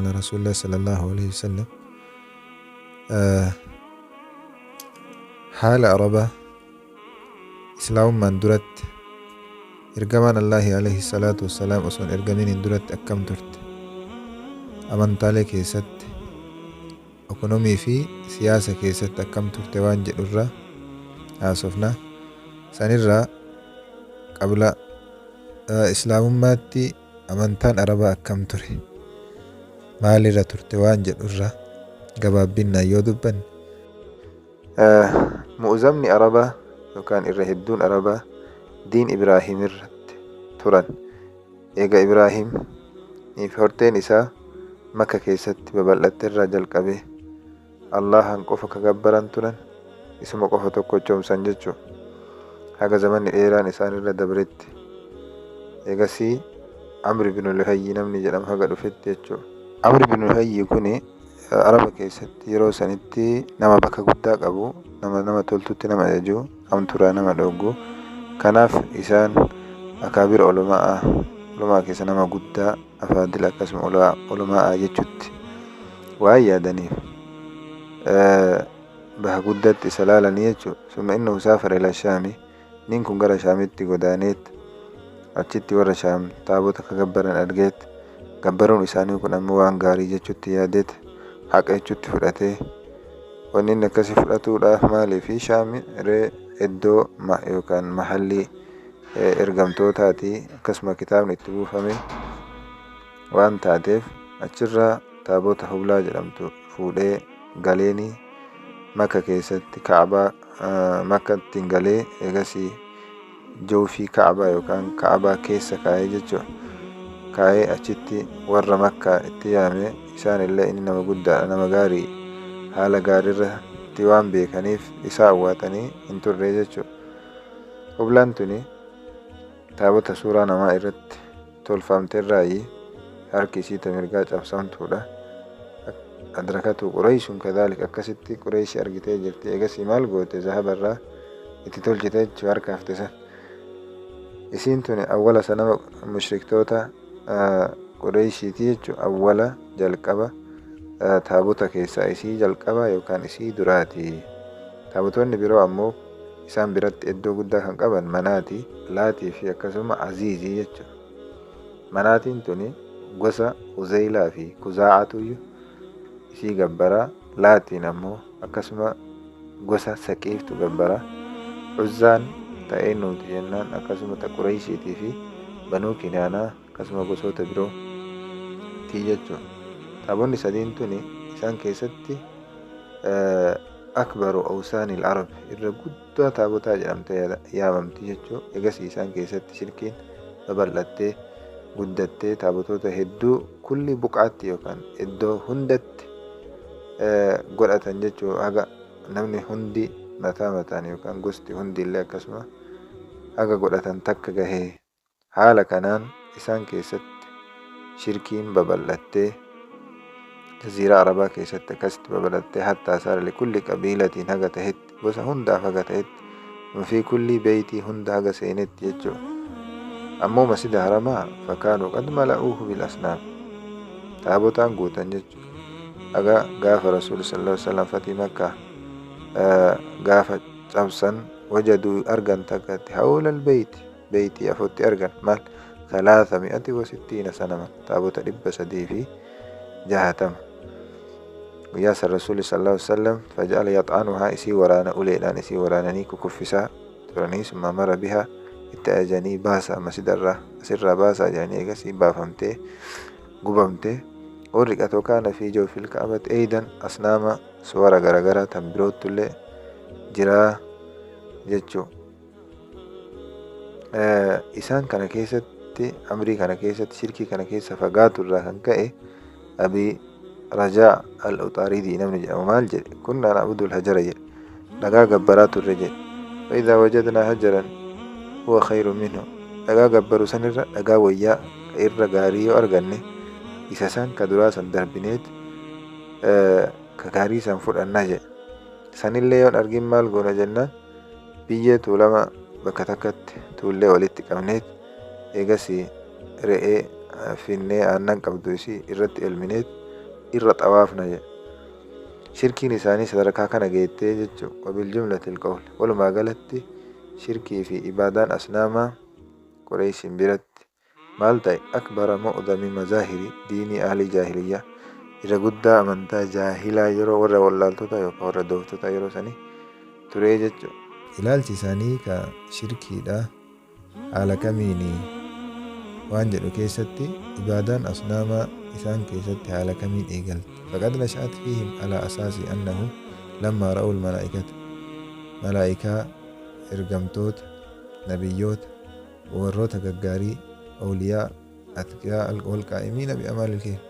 على رسول الله صلى الله عليه وسلم. حال عربة إسلام من درت إرجمان الله عليه الصلاة والسلام أصلا إرجمين درت أكم درت أمن تالي كيست أكونومي في سياسة كيست أكم درت وانجل الرا أصفنا سنرى قبل إسلام ماتي أمن تان عربة أكم تري مالي را ترت وانجل الرا قبابنا يودبن مؤزمني عربة وكان الرهدون عربة دين إبراهيم الرد تران إيجا إبراهيم نيفورتين إسا مكة كيست ببلت الرجل قبه الله هنقفك قبران تران اسمه قفة تقوشهم سنججو هذا زمن إيران إسان الرد دبرت إيجا سي عمرو بن لهي نمني جرم هذا رفت يجو عمرو بن لهي يكوني عربة كيست يرو سنتي نما بكا قداق أبو نما تولتوتي نما يجو أم ترى نما دوغو kanaaf isaan akaabir ulamaa keessa nama guddaa afaadil akkasuma ulamaa jechuutti waan yaadaniif baha guddatti isa laalanii jechuudha. Summa innahu saafara ila shaami nin kun gara shaamitti godaaneet achitti warra shaam taabota ka gabbaran argeet gabbaruun isaanii kun ammoo waan gaarii jechuutti yaadeet haqa jechuutti fudhatee wanni inni akkasii fudhatuudhaaf maaliifi shaami iddoo yookaan mahallii ergamtootaati akkasuma kitaabni itti buufame waan taateef achirraa taabota hublaa jedhamtu fuudhee galeeni Makka keessatti Kaabaa Makkattiin galee eegasii joofii Kaabaa yookaan Kaabaa keessa kaa'ee jechuudha. Kaa'ee achitti warra Makkaa itti yaame isaanillee inni nama guddaadha nama gaarii haala gaariirra itti waan beekaniif isa hawwaatanii hin turre jechuudha. Hublaan tuni taabota suuraa namaa irratti tolfamteerraayi harki isii mirgaa cabsamtuudha. Adrakatu Qurayshun kadhalik akkasitti Qurayshi argitee jirti. Eegasii maal goote zahabarraa itti tolchite jechuu harka hafte san. Isiin tuni awwala sanama mushriktoota Qurayshiiti jechuu awwala jalqaba taabota keessaa isii jalqaba yookaan isii duraati. Taabotonni biroo ammoo isaan biratti iddoo guddaa kan qaban Manaati, Laatii fi akkasuma Aziizii jechuudha. Manaatiin tuni gosa Uzeylaa fi Kuzaa'atuyyuu isii gabbara. Laatiin ammoo akkasuma gosa Saqiiftu gabbara. Uzzaan ta'ee nuti jennaan akkasuma ta Qurayshiitii fi Banuu Kinaanaa akkasuma gosoota biroo tii jechuudha. Taabonni sadiin tuni isaan keessatti akbaru awsaanil arab irra guddaa taabotaa jedhamtee yaamamti jechuudha. Egasii isaan keessatti shirkiin babal'attee guddattee taabotoota hedduu kulli buqaatti yookaan iddoo hundatti godhatan jechuudha. Haga namni hundi mataa mataan yookaan gosti hundillee akkasuma haga godhatan takka gahee haala kanaan isaan keessatti shirkiin babal'attee جزيرة عربا كيست كست ببلدت حتى صار لكل قبيلة هجا تهت بس هندا هجا تهت وفي كل بيت هندا هجا سينت يجو أمو مسجد هرما فكانوا قد ملأوه بالأصنام تابوتان قوتان يجو أجا قاف رسول صلى الله عليه وسلم فتي مكة قاف شمسا وجدوا أرجن تكت حول البيت بيتي أفوت أرجن مال 360 سنة تابوت رب سديفي جهتم وياس الرسول صلى الله عليه وسلم فجعل يطعنها إسي ورانا أوليلان إسي ورانا نيكو كفسا تراني ثم مر بها التأجاني باسا مسجد الرا سر باسا يعني إيقاسي بافمته قبمته ورقت وكان في جو في الكعبة أيضا أصنام سوارا غرغرة تنبروت اللي جرا جتشو إسان كان كيست أمري كان كيست شركي كان كيست فقات الراهن كأي أبي رجاء الأطاردي نمني جمال جل كنا نعبد الهجر لقى قبرات الرجل فإذا وجدنا هجرا هو خير منه لقى قبر سنر لقى ويا إرقاري وأرقني إساسان كدراسا دربينيت كغاري سنفر النجا سن اللي يون أرقين مال قونا جنة بيجي تولما بكتكت تولي ولدت كمنيت إيقاسي رئي finne aannan qabdu isii irratti elmineet irra xawaafna jedhe. Shirkiin isaanii sadarkaa kana geettee jechuudha. Wabiljumlatil qawl walumaa galatti shirkii fi ibaadaan asnaamaa Qureeshiin biratti maal ta'e akbara mu'dami mazaahiri diinii ahlii jaahiliyyaa irra guddaa amantaa jaahilaa yeroo warra wallaaltota yookaan warra dooftota yeroo sanii turee jechuudha. Ilaalchi isaanii ka shirkiidha haala kamiini waan jedhu keessatti ibaadaan asnaamaa isaan keessatti haala kamiin eegalte. Faqad nasha'at fiihim alaa asaasi annahu lammaa ra'ul malaa'ikata malaa'ikaa ergamtoota nabiyyoota warroota gaggaarii awliyaa atqiyaa walqaa'imiina bi'amaalil khayr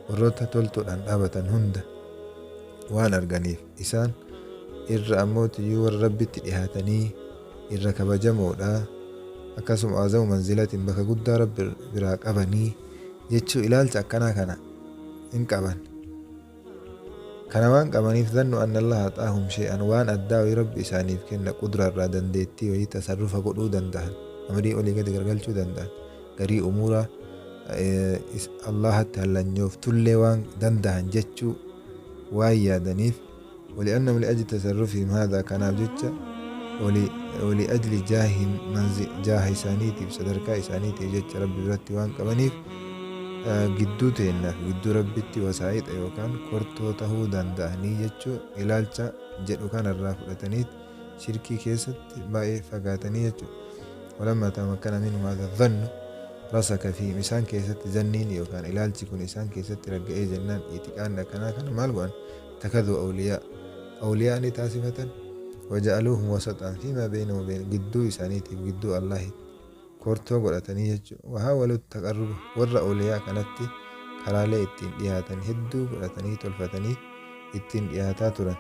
warroota toltuudhaan dhaabatan hunda waan arganiif isaan irra ammootiyyuu warra rabbitti dhihaatanii irra kabajamoodha akkasuma azamu manzilatiin bakka guddaa rabbi biraa qabanii jechuu ilaalcha akkanaa kana hin qaban. Kana waan qabaniif zannu anna allaha xaahum shay'an waan addaa wayii rabbi isaaniif kenna qudra irraa dandeettii wayii tasarrufa godhuu danda'an amrii olii gadi gargalchuu danda'an garii umuuraa allahatti hallanyoof tullee waan danda'an jechuu waan yaadaniif ولأنهم لأجل تصرفهم هذا كان بجتة ولأجل جاه إسانيتي بصدركا إسانيتي جتة ربي برتي وان كمانيف gidduu teennaaf gidduu rabbitti wasaa'ixa yookaan kortoo tahuu danda'anii jechuu ilaalcha jedhu kanarraa fudhataniit shirkii keessatti baay'ee fagaatanii jechuudha. Walammaa tamakkana minhum haadha dhannu rasaka fiihim isaan keessatti zanniin yookaan ilaalchi kun isaan keessatti ragga'ee jennaan itiqaan akkanaa kana maal godhan takaduu awliyaa ni taasifatan waja'aluuhum wasaxan fiimaa beynahum beyn gidduu isaaniitiif gidduu Allahitti kortoo godhatanii jechuudha. Wahaawalu taqarruba warra awliyaa kanatti karaalee ittiin dhiyaatan hedduu godhatanii tolfatanii ittiin dhiyaataa turan.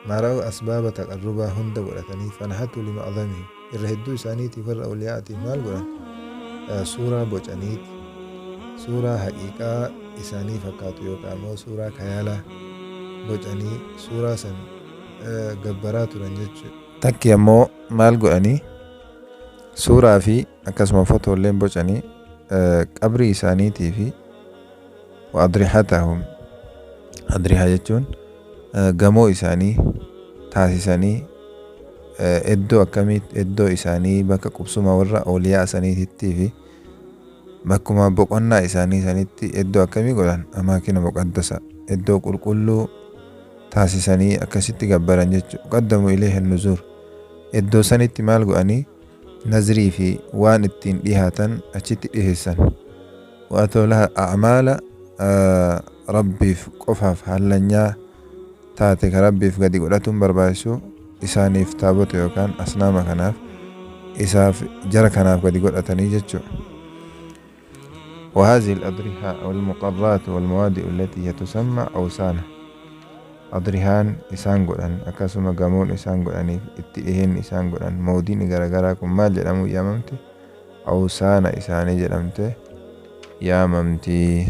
Mara'u asbaaba taqarrubaa hunda godhatanii fanahatu lima adhamihim irra hedduu isaaniitiif warra awliyaatiif maal godhan suuraa bocaniiti suuraa haqiiqaa isaanii fakkaatu yookaan immoo suuraa kayaalaa bocanii suuraa san gabbaraa turan jechuudha. Takki ammoo maal godhanii suuraa fi akkasuma fotoolee bocanii qabrii isaaniitii fi adrihatahum adriha jechuun gamoo isaanii taasisanii iddoo akkamiitti iddoo isaanii bakka qubsuma warra awliyaa isaaniitti fi bakkuma boqonnaa isaanii sanitti iddoo akkamii godhan amaakina muqaddasa iddoo qulqulluu taasisanii akkasitti gabbaran jechuudha. Qaddamu ilayhi nuzuur iddoo sanitti maal godhanii nazrii fi waan ittiin dhihaatan achitti dhiheessan waatoo laha a'maala rabbiif qofaaf hallanyaa taate ka rabbiif gadi godhatuun barbaachisu isaaniif taabota yookaan asnaama kanaaf isaaf jara kanaaf gadi godhatanii jechuudha. وهذه الأضرحة والمقرات والمواد التي هي تسمى أوسانا أضرحان إسان قرآن أكاسما قامون إسان قرآن اتئهن إسان قرآن مودين غرغراكم ما جرمو ياممتي أوسانا إساني جرمتي ياممتي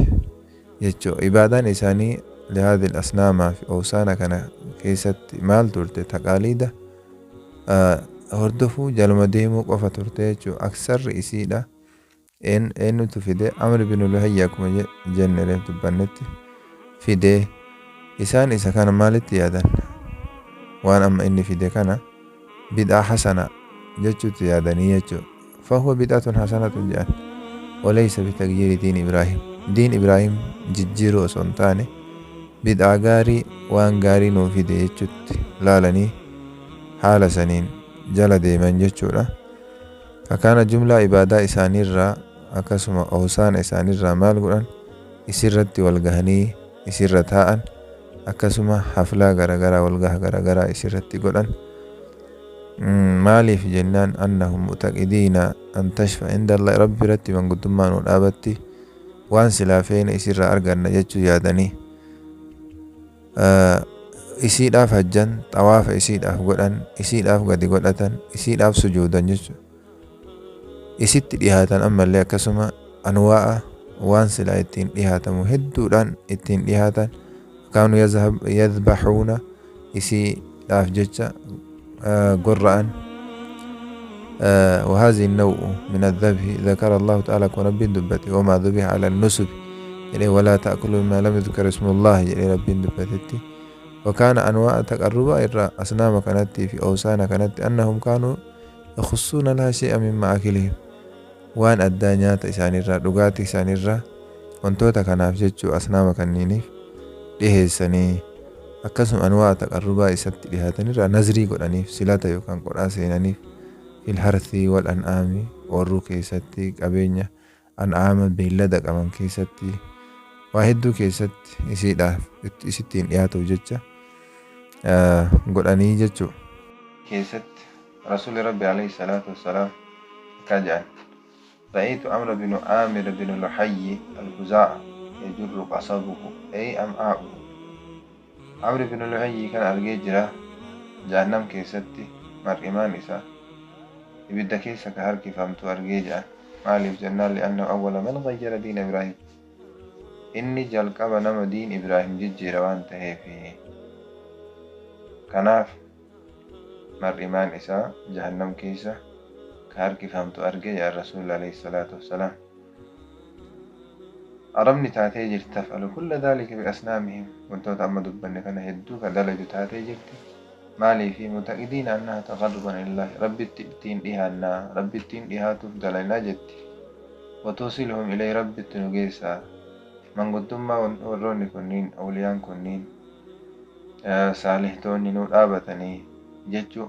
يجو إبادان إساني لهذه الأصنام في أوسانا كان كيست مال تورتي تقاليدة هردفو جلما ديمو قفا تورتي أكثر إسيدا إنو تفيدي أمر بن لهيكم جنة لهم تبانتي فيدي إسان إسا كان مالتي يادن وأن أما إني فيدي كان بدعة حسنة جتشو تيادني يجو فهو بدعة حسنة جان وليس بتغيير دين إبراهيم دين إبراهيم ججيرو سنتاني بدعة غاري وان غاري نو فيدي يجو لالني حال سنين جل ديمن جتشو فكان جملة عبادة إساني الرا أكسما أوسان إساني الرا مال قرآن إسرت والغهني إسرت هاء أكسما حفلة غرغرة والغه غرغرة إسرت قرآن مالي في جنان أنهم متقدين أن تشفى عند الله ربي رتي من قدمان والآبتي وان سلافين إسر أرغن جتشو يادني إسيد أف هجن طواف إسيد أف قرآن إسيد أف قد قرآن إسيد أف سجودا جتشو إسيد ديهاتان أما اللي أكسما أنواع وان سلا إتين ديهاتان مهدودان إتين ديهاتان كانوا يذبحون إسي داف جتشا قرآن وهذه النوع من الذبح ذكر الله تعالى كنبي دبتي وما ذبح على النسب ولا تأكلوا مما لم يذكر اسم الله ربي دبتتي. وكان أنواع تقربا إرى أصنام كانت في أوسان كانت أنهم كانوا يخصون لها شيئا مما أكلهم وان أدانيات إسان الرا دقات إسان الرا وانتوتا كناف جتشو أصنام كنينيف dhiheessanii akkasuma anwaa taqarrubaa isatti dhihaatanii nazrii godhaniif silata yookaan qodhaa seenaniif fil harthii wal an'aami warruu keessatti qabeenya an'aama beellada qaban keessatti waa hedduu keessatti isiidhaaf isittiin dhiyaatuuf jecha godhanii jechuu keessatti rasuuli rabbi alayhi salaatu wassalaam akka jedhan رأيت عمرو بن عامر بن لحي الخزاعي يجر قصبه أي أمعاؤه. عمرو بن لحي كان أرجع جرا جهنم كيستي مرئمان إسا يبدأ كيسا كهركي فهمتو أرجع مالي في جنة لأنه أول من غير دين إبراهيم إني جلقب نما دين إبراهيم ججي روان تهيفي كناف مرئمان إسا جهنم كيسا كهركي فهمتو أرجع يا رسول عليه الصلاة والسلام. أرمني تاتي جرت تفعل كل ذلك بأسنامهم وانتو تعمدوا بأن كان هدوك دلج تاتي جرت مالي في متأكدين أنها تقربا لله ربي التين إيهانا ربي التين إيهاتو دلنا جت وتوصلهم إلي ربي التنقيسا من قدما وروني كنين أوليان كنين صالح توني نور آبتني جتشو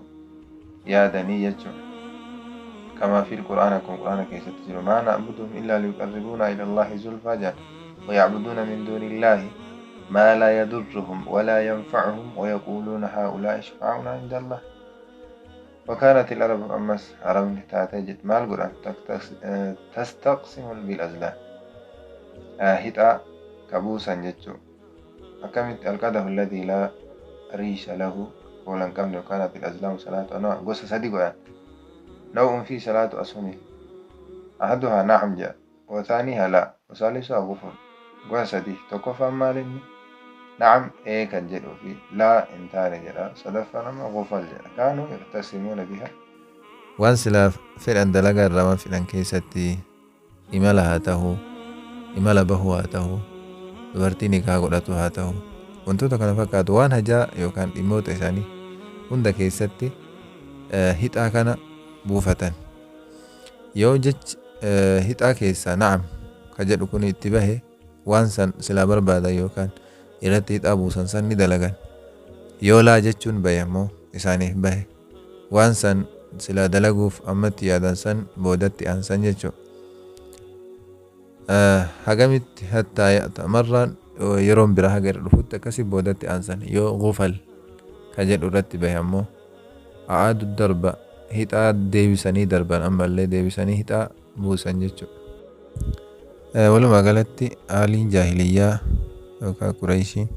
يادني جتشو كما في القرآن كيف تجروا ما نعبدهم إلا ليقربونا إلى الله زلفى ويعبدون من دون الله ما لا يضرهم ولا ينفعهم ويقولون هؤلاء شفعاؤنا عند الله. وكانت العرب أمس عرب تعتجد مع القرآن تستقسم بالأزلام هتا كبوسا جتشو أكمت القدح الذي لا ريش له ولن كمل. كانت الأزلام صلاة أنواع قصة صديقها نوع في صلاة أسهمه أحدها نعم جاء وثانيها لا وثالثها غفر قصدي تكفى مالني نعم كان جدو في لا انتان جرا صدفنا ما غفل جرا كانوا يقتسمون بها وانسلا في الأندلقة الرمان في الأنكيستي إمالها تهو إمال بهوا تهو dubartiin kaa godhatu haa ta'u wantoota kana fakkaatu waan hajaa yookaan dhimmoota isaanii hunda keessatti hixaa kana buufatan yoo jechi hixaa keessaa na'am ka jedhu kun itti bahe waan san silaa barbaadan yookaan irratti hixaa buusan san ni dalagan yoo laa jechuun bahe ammoo isaaniif bahe waan san silaa dalaguuf ammatti yaadan san boodatti aansan jechuu hagamitti hattaa ya'tamarraan yeroon bira haga dhufutti akkasi boodatti aansan yoo gufal ka jedhu irratti bahe ammoo aadu darba hixaa deebisanii darban ammallee deebisanii hixaa buusan jechuudha. Walumaa galatti haaliin jaahiliyyaa yookaan Qurayshiin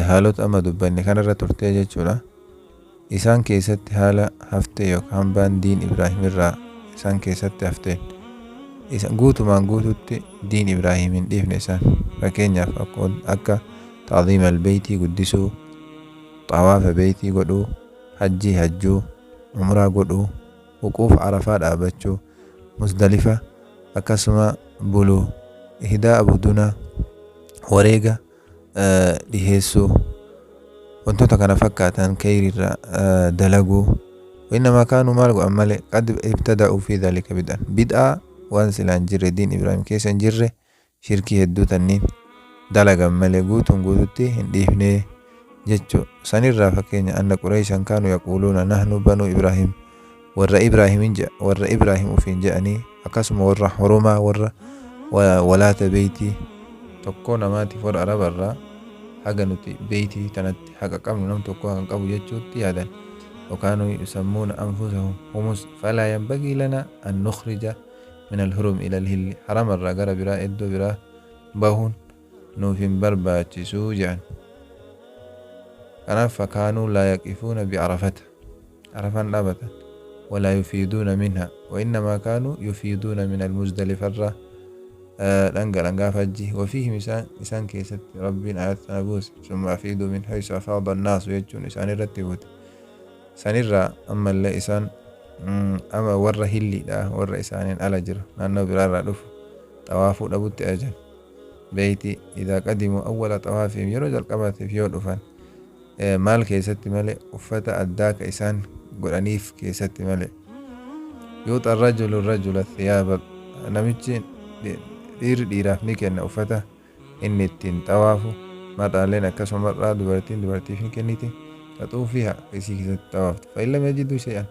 haalota amma dubbanne kanarra turtee jechuudha. Isaan keessatti haala haftee yookaan hambaan diin Ibraahim irraa isaan keessatti hafteen guutumaan guututti diin Ibraahim hin dhiifne isaan fakkeenyaaf akka ta'ziima albeeytii guddisuu, xawaafa beeytii godhuu, hajjii hajjuu, umraa godhuu, wuquufa arafaa dhaabachuu, musdalifa akkasuma buluu, ihdaa abudunaa, wareega dhiheessuu, wantoota kana fakkaatan kayriirra dalaguu. وإنما كانوا مالقوا أمالي قد ابتدأوا في ذلك بدعة waan silaan jirre diin Ibraahim keessa hin jirre shirkii hedduu tanniin dalagan malee guutuun guututti hin dhiifne jechuu sanirraa fakkeenya anna Qurayshan kaanu yaquuluuna nahnu banuu Ibraahim warra Ibraahim ufiin jedhanii akkasuma warra Hurumaa warra walaata beeytii tokkoo namaatiif warra Arabarraa haga nuti beeytii tanatti haqa qabnu nam tokko haqa qabu jechuutti yaadan وكانوا يسمون أنفسهم humus فلا ينبغي لنا أن نخرج من الهرم إلى الهل حرم الرقر برا إدو برا باهون نوفين برباتي سوجعا فكانوا لا يقفون بعرفة عرفا أبدا ولا يفيدون منها وإنما كانوا يفيدون من المزدلفة لنقا فجي وفيه مسان كيست ربين آيات نبوس ثم أفيدوا من حيث أفاض الناس ويجون إسان الرتبوت سنرى أما اللي إسان أما ورّا هلي دا ورّا إسانين على جرا نانو برارا دف توافو دبوت أجن beeyti idaa qadimu awwala xawaafihim yeroo jalqabaatiif yoo dhufan maal keessatti malee uffata addaa ka isaan godhaniif keessatti malee yuuxa rajula thiyaaba namichi dhiiraaf ni kenna uffata inni ittiin xawaafu mar'aaleen akkasuma mar'aa dubartiif ni kenniti taxuufiha isii keessatti xawaaftu fa'illam yajiduu shay'an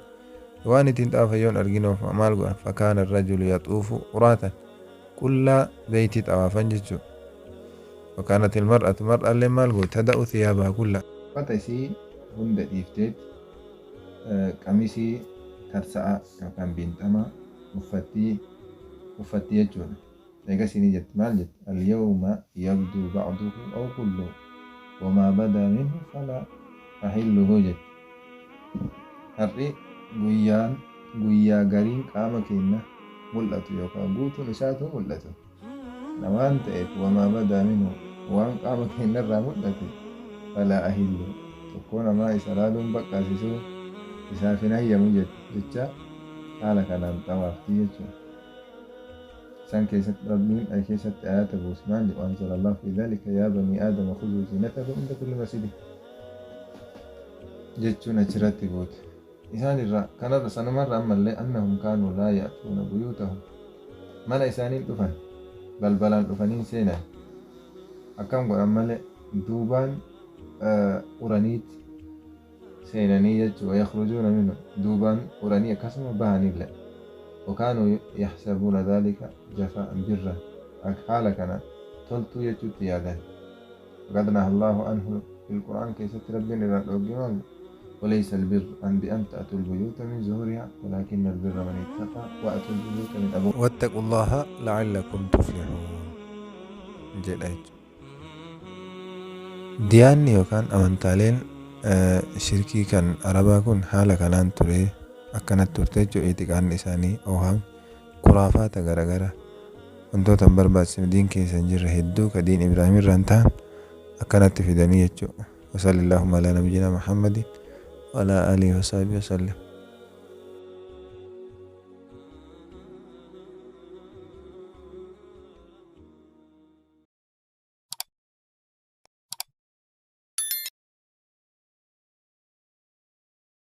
waan ittiin xawaafan yoon arginuuf maal godhan fakaana rajulu yaxuufu quraatan qullaa beeyti xawaafan jechuu وكانت المرأة اللي مالغو تدأ ثيابها كلها فتسي هند ديفتيت قميصي ترسع كان بنتما مفتي يجون ايغا سيني جت مال جت اليوم يبدو بعضه او كله وما بدا منه فلا أحله جت هرئ guyyaa gariin qaama keenya mul'atu yookaan guutuun isaatu mul'atu namaan ta'eef wamaa badaa minhu waan qaama keenya irraa mul'ate falaa ahillu tokkoo namaa isa laaluun baqqaasisuu isaaf hin hayyamu jecha haala kanaan xawaaftii jechuudha. Isaan keessatti rabbiin keessatti ayata buusmaan وأنزل الله في ذلك يا بني آدم خذوا زينتكم عند كل مسجد jechuun achirratti goote. إسان الرا كان رسنا مرة أمّا أنهم كانوا لا يأتون بيوتهم من إسانين دفن بلبلان دفنين سينا أكم قل أمّا دوبان أورانيت سينانية ويخرجون منه دوبان أورانية كسم بهاني لا وكانوا يحسبون ذلك جفاء برا أكحال كان تلتو يجوت يادان وقد نهى الله عنه في القرآن كي ستربين إلى الأوجيمان وليس البر بأن تأتوا البيوت من زهورها ولكن البر من اتقى وأتوا البيوت من أبوابها واتقوا الله لعلكم تفلحون جلائج دياني وكان أمانتالين شركي كان عربا كن حالا كانان تري أكنت ترتجو إيتقان إساني أوهام خرافات غرغرة وانتو تنبر باسم دين كي سنجر هدو كدين إبراهيم الرانتان أكنت في دنيا وصلى اللهم على نبينا محمد وعلى آله وصحبه وسلم.